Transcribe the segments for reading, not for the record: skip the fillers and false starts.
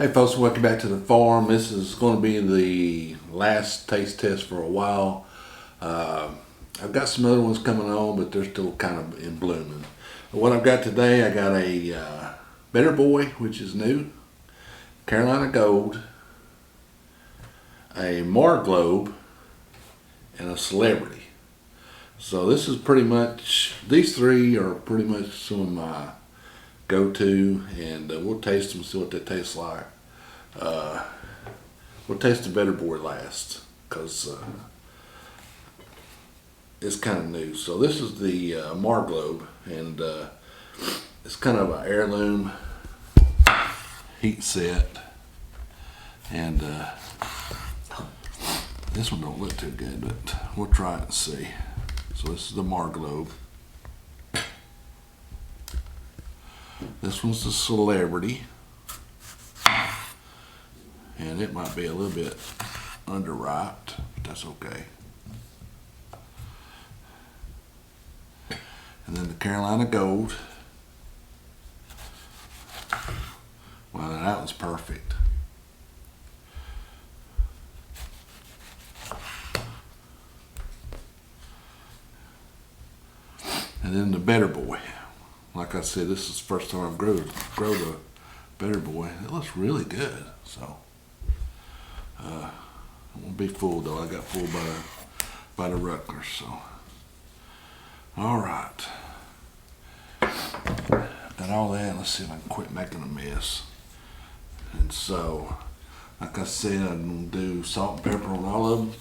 Hey folks, welcome back to the farm. This is going to be the last taste test for a while. I've got some other ones coming on, but they're still kind of in blooming. What I've got today, I got a Better Boy, which is new, Carolina Gold, a Marglobe, and a Celebrity. So this is pretty much, these three are pretty much some of my go-to, and we'll taste them, see what they taste like. We'll taste the Better Boy last because it's kind of new. So this is the Marglobe, and it's kind of an heirloom heat set, and this one don't look too good, but we'll try it and see. So this is the Marglobe. This one's the Celebrity, and it might be a little bit underripe, but that's okay. And then the Carolina Gold. Well, that one's perfect. And then the Better Boy. Like I said, this is the first time I've grow the Better Boy. It looks really good. So I won't be fooled though. I got fooled by the Rutgers. So all right, got all that. Let's see if I can quit making a mess. And so, like I said, I'm gonna do salt and pepper on all of them.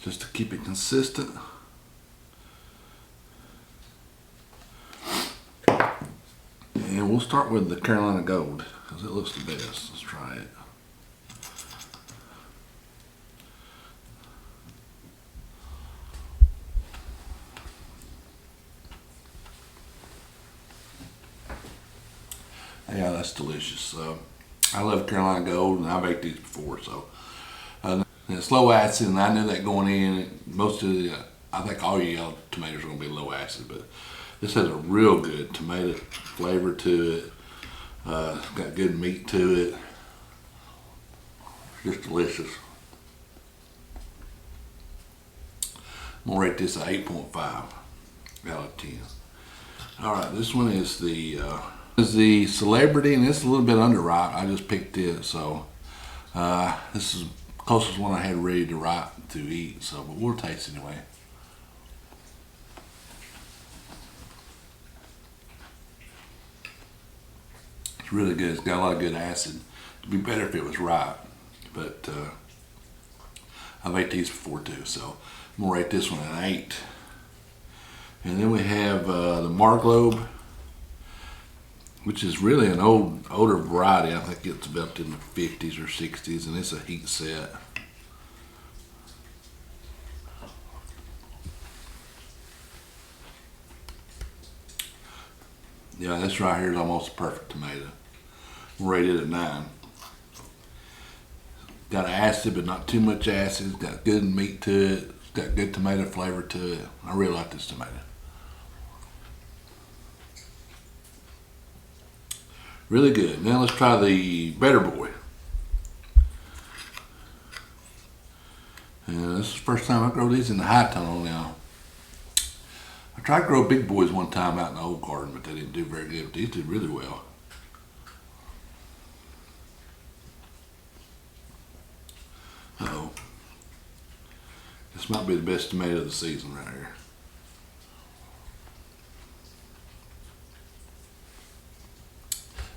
Just to keep it consistent. And we'll start with the Carolina Gold because it looks the best. Let's try it. Yeah, that's delicious. I love Carolina Gold, and I've ate these before, so. And it's low acid, and I knew that going in. Most of the, I think all your yellow tomatoes are going to be low acid, but this has a real good tomato flavor to it. It's got good meat to it. Just delicious. I'm going to rate this an 8.5 out of 10. All right, this one is the Celebrity, and it's a little bit underripe. I just picked it, so this is closest one I had ready to ripe to eat, so but we'll taste it anyway. It's really good. It's got a lot of good acid. It'd be better if it was ripe, but I've ate these before too, so I'm gonna rate this one an 8. And then we have the Marglobe, which is really an older variety. I think it's developed in the 50s or 60s, and it's a heat set. Yeah, this right here is almost a perfect tomato. I'm rated at 9. Got acid, but not too much acid. It's got good meat to it. It's got good tomato flavor to it. I really like this tomato. Really good. Now let's try the Better Boy. And this is the first time I grow these in the high tunnel now. I tried to grow big boys one time out in the old garden, but they didn't do very good. But these did really well. Uh-oh. This might be the best tomato of the season right here.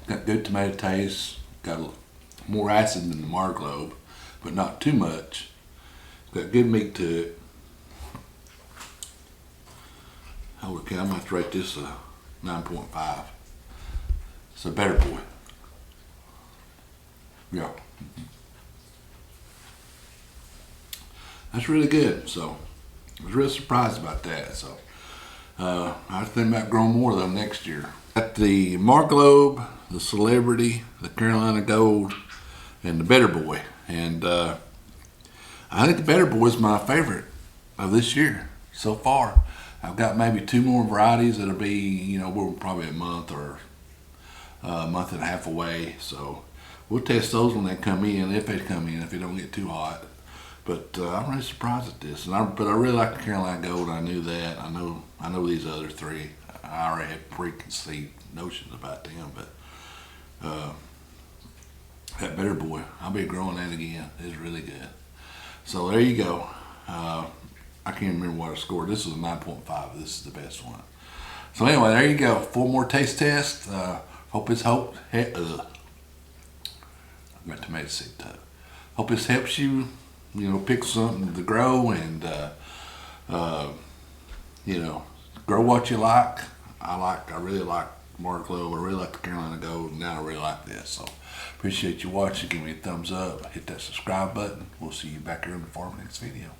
Got good tomato taste, got more acid than the Marglobe, but not too much. Got good meat to it. Holy cow, I'm gonna have to rate this a 9.5. It's a Better Boy. Yeah. That's really good, so I was really surprised about that. So I was thinking about growing more of them next year. Got the Marglobe, the Celebrity, the Carolina Gold, and the Better Boy. And I think the Better Boy is my favorite of this year so far. I've got maybe 2 more varieties that'll be, you know, we're probably a month or a month and a half away. So we'll test those when they come in, if they come in, if it don't get too hot. But I'm really surprised at this. But I really like the Carolina Gold. I knew that. I know these other 3. I already had preconceived notions about them. But that Better Boy, I'll be growing that again. It's really good. So there you go. I can't remember what I scored. This was a 9.5. This is the best one. So anyway, there you go. 4 more taste tests. Hope it's helped. I got tomato seed too. Hope this helps you, you know, pick something to grow and, you know, grow what you like. I really like Mark Love. I really like the Carolina Gold. And now I really like this. So appreciate you watching. Give me a thumbs up. Hit that subscribe button. We'll see you back here in the farm next video.